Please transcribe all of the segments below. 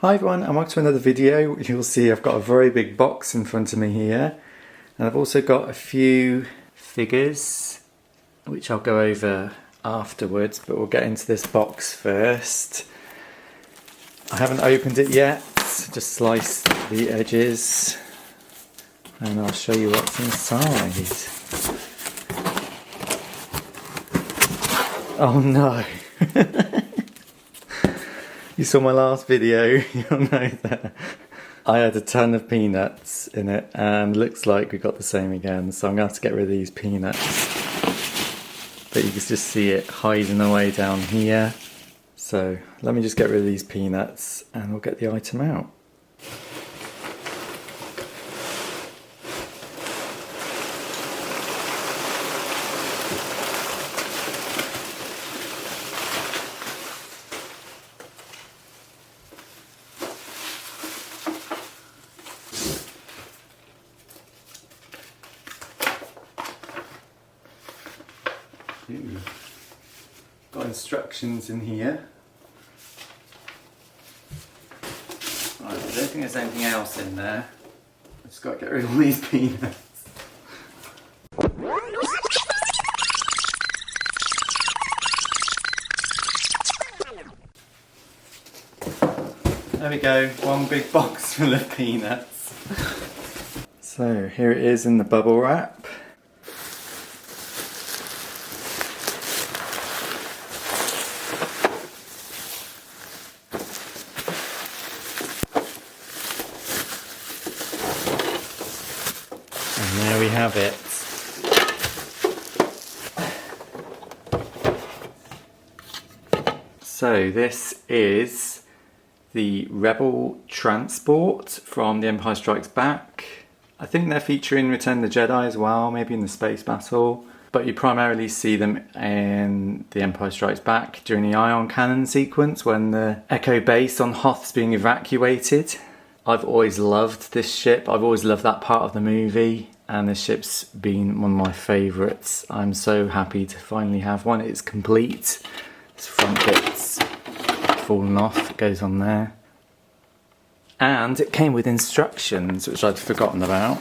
Hi everyone, and welcome to another video. You'll see I've got a very big box in front of me here, and I've also got a few figures which I'll go over afterwards, but we'll get into this box first. I haven't opened it yet, just sliced the edges and I'll show you what's inside. Oh no! You saw my last video, you'll know that I had a ton of peanuts in it, and looks like we got the same again, so I'm going to have to get rid of these peanuts. But you can just see it hiding away down here. So let me just get rid of these peanuts and we'll get the item out. Ooh. Got instructions in here. Right, I don't think there's anything else in there. I've just got to get rid of all these peanuts. There we go, one big box full of peanuts. So here it is in the bubble wrap. And there we have it. So this is the Rebel transport from The Empire Strikes Back. I think they're featuring Return of the Jedi as well, maybe in the space battle. But you primarily see them in The Empire Strikes Back during the ion cannon sequence when the Echo base on Hoth's being evacuated. I've always loved this ship. I've always loved that part of the movie, and this ship's been one of my favourites. I'm so happy to finally have one. It's complete. This front bit's fallen off, it goes on there. And it came with instructions, which I'd forgotten about.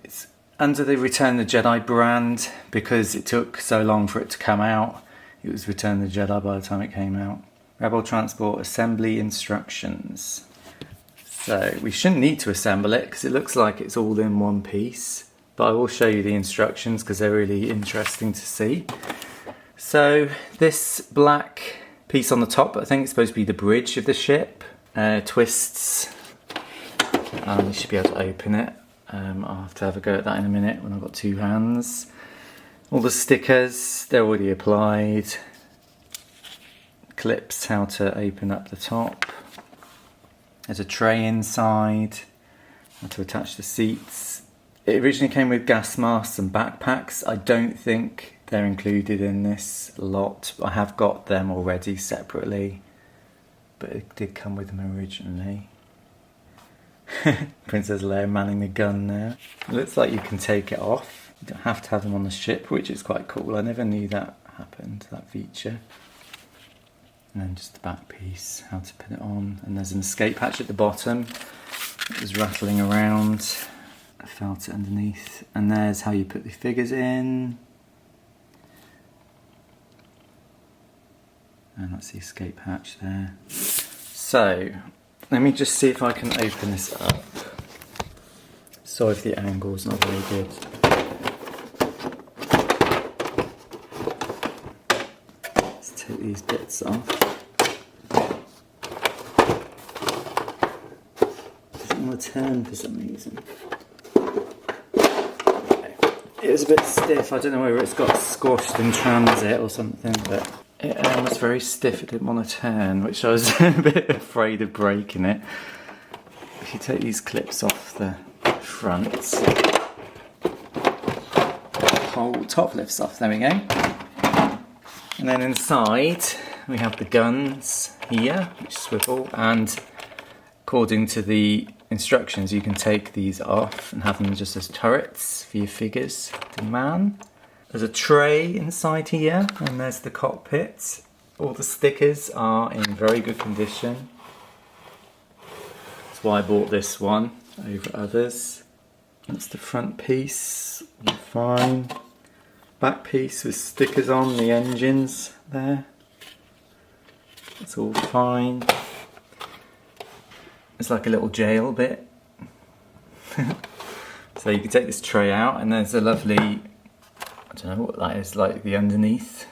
It's under the Return of the Jedi brand because it took so long for it to come out. It was Return of the Jedi by the time it came out. Rebel Transport Assembly Instructions. So we shouldn't need to assemble it because it looks like it's all in one piece. But I will show you the instructions because they're really interesting to see. So this black piece on the top, I think it's supposed to be the bridge of the ship, twists. You should be able to open it. I'll have to have a go at that in a minute when I've got two hands. All the stickers, they're already applied. Clips, how to open up the top. There's a tray inside, how to attach the seats. It originally came with gas masks and backpacks. I don't think they're included in this lot. I have got them already separately, but it did come with them originally. Princess Leia manning the gun there. It looks like you can take it off. You don't have to have them on the ship, which is quite cool. I never knew that happened, that feature. And then just the back piece, how to put it on. And there's an escape hatch at the bottom. It was rattling around. I felt it underneath. And there's how you put the figures in. And that's the escape hatch there. So, let me just see if I can open this up. Sorry if the angle's not very good. Let's take these bits off. Doesn't want to turn for some reason. Okay. It was a bit stiff. I don't know whether it's got squashed in transit or something, but it was very stiff. It didn't want to turn, which I was a bit afraid of breaking it. If you take these clips off the front, the whole top lifts off. There we go. And then inside we have the guns here, which swivel, and according to the instructions you can take these off and have them just as turrets for your figures to man. There's a tray inside here, and there's the cockpit. All the stickers are in very good condition. That's why I bought this one over others. That's the front piece, all fine. Back piece with stickers on the engines there. That's all fine. It's like a little jail bit. So you can take this tray out and there's a lovely, I don't know what that is, like the underneath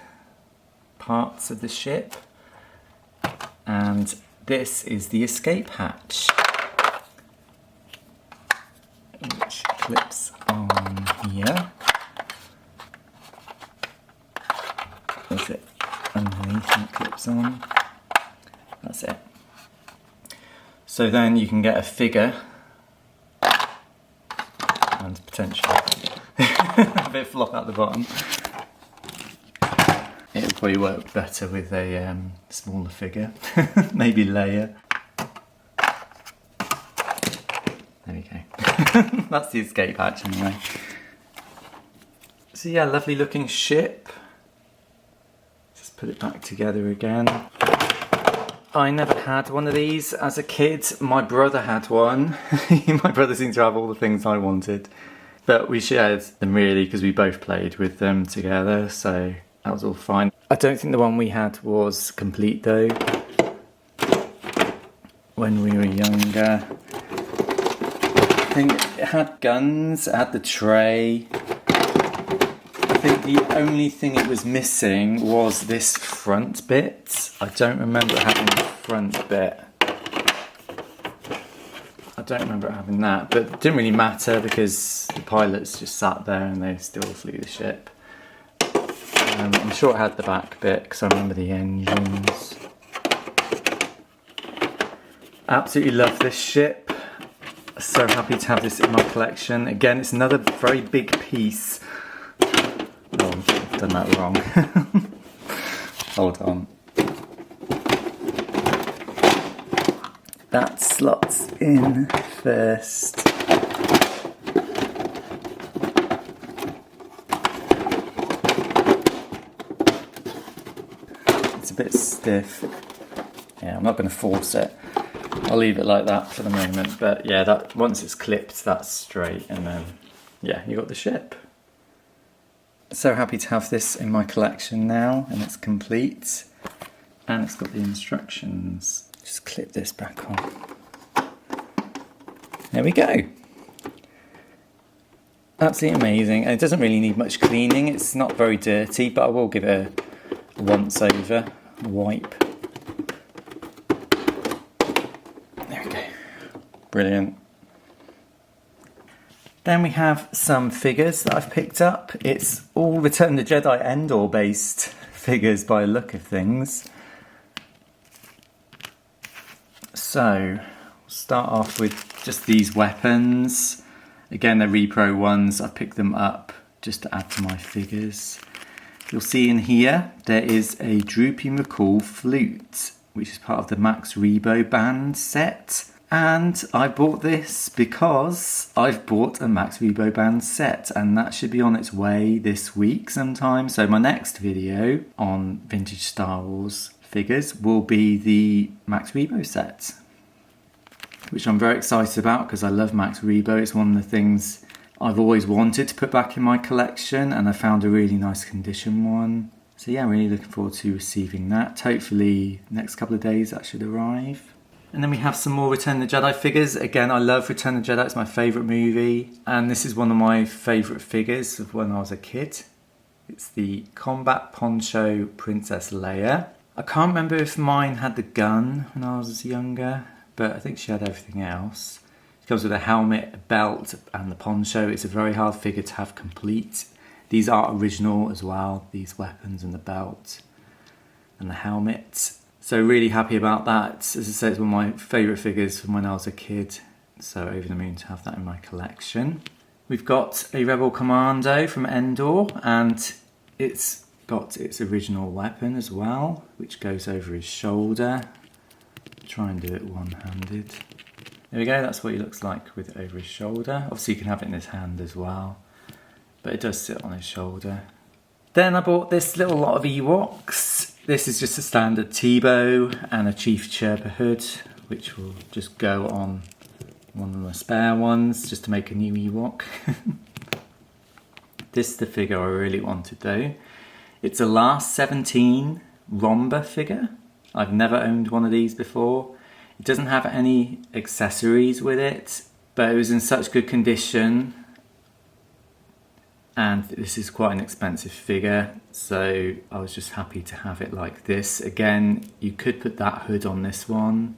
parts of the ship. And this is the escape hatch, which clips on here. That's it, underneath and it clips on. That's it. So then you can get a figure and potentially a bit flop at the bottom. It'll probably work better with a smaller figure, maybe Leia. There we go. That's the escape hatch anyway. So yeah, lovely looking ship. Just put it back together again. I never had one of these as a kid. My brother had one. My brother seemed to have all the things I wanted. But we shared them really because we both played with them together, so that was all fine. I don't think the one we had was complete though. When we were younger. I think it had guns, it had the tray. I think the only thing it was missing was this front bit. I don't remember having the front bit. I don't remember having that, but it didn't really matter because the pilots just sat there and they still flew the ship. I'm sure it had the back bit because I remember the engines. Absolutely love this ship. So happy to have this in my collection. Again, it's another very big piece. Oh, I've done that wrong. Hold on. That slots in first. It's a bit stiff. Yeah, I'm not going to force it. I'll leave it like that for the moment. But yeah, that once it's clipped, that's straight, and then yeah, you got the ship. So happy to have this in my collection now, and it's complete. And it's got the instructions. Just clip this back on. There we go. Absolutely amazing. And it doesn't really need much cleaning. It's not very dirty, but I will give it a once over, a wipe. There we go. Brilliant. Then we have some figures that I've picked up. It's all Return of the Jedi Endor based figures by the look of things. So, we'll start off with just these weapons. Again, they're Repro ones. I picked them up just to add to my figures. You'll see in here, there is a Droopy McCall flute, which is part of the Max Rebo band set. And I bought this because I've bought a Max Rebo band set, and that should be on its way this week sometime. So my next video on vintage Star Wars figures will be the Max Rebo set, which I'm very excited about because I love Max Rebo. It's one of the things I've always wanted to put back in my collection, and I found a really nice condition one. So yeah, I'm really looking forward to receiving that. Hopefully next couple of days that should arrive. And then we have some more Return of the Jedi figures. Again, I love Return of the Jedi, it's my favourite movie. And this is one of my favourite figures of when I was a kid. It's the Combat Poncho Princess Leia. I can't remember if mine had the gun when I was younger, but I think she had everything else. It comes with a helmet, a belt, and the poncho. It's a very hard figure to have complete. These are original as well, these weapons and the belt and the helmet. So really happy about that. As I said, it's one of my favourite figures from when I was a kid. So over the moon to have that in my collection. We've got a Rebel Commando from Endor, and it's got its original weapon as well, which goes over his shoulder. Try and do it one-handed. There we go, that's what he looks like with it over his shoulder. Obviously you can have it in his hand as well, but it does sit on his shoulder. Then I bought this little lot of Ewoks. This is just a standard Teebo and a Chief Chirpa hood, which will just go on one of my spare ones just to make a new Ewok. This is the figure I really wanted though. It's a last 17 Romba figure. I've never owned one of these before. It doesn't have any accessories with it, but it was in such good condition. And this is quite an expensive figure, so I was just happy to have it like this. Again, you could put that hood on this one,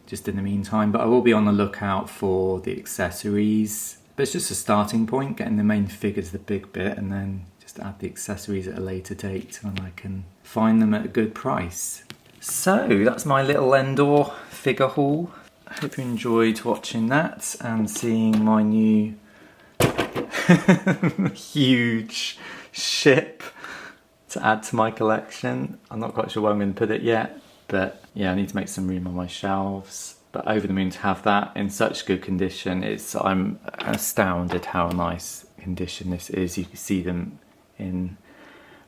just in the meantime, but I will be on the lookout for the accessories. But it's just a starting point, getting the main figures the big bit, and then just add the accessories at a later date when I can find them at a good price. So that's my little Endor figure haul. I hope you enjoyed watching that and seeing my new huge ship to add to my collection. I'm not quite sure where I'm going to put it yet, but yeah, I need to make some room on my shelves. But over the moon to have that in such good condition, I'm astounded how nice condition this is. You can see them in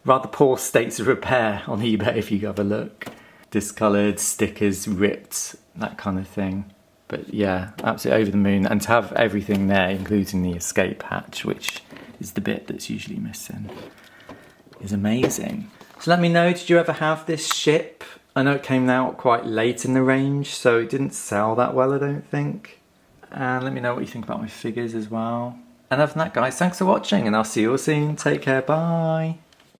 rather poor states of repair on eBay if you have a look. Discoloured, stickers ripped, that kind of thing. But yeah, absolutely over the moon. And to have everything there, including the escape hatch, which is the bit that's usually missing, is amazing. So let me know, did you ever have this ship? I know it came out quite late in the range, so it didn't sell that well, I don't think. And let me know what you think about my figures as well. And other than that, guys, thanks for watching, and I'll see you all soon. Take care, bye.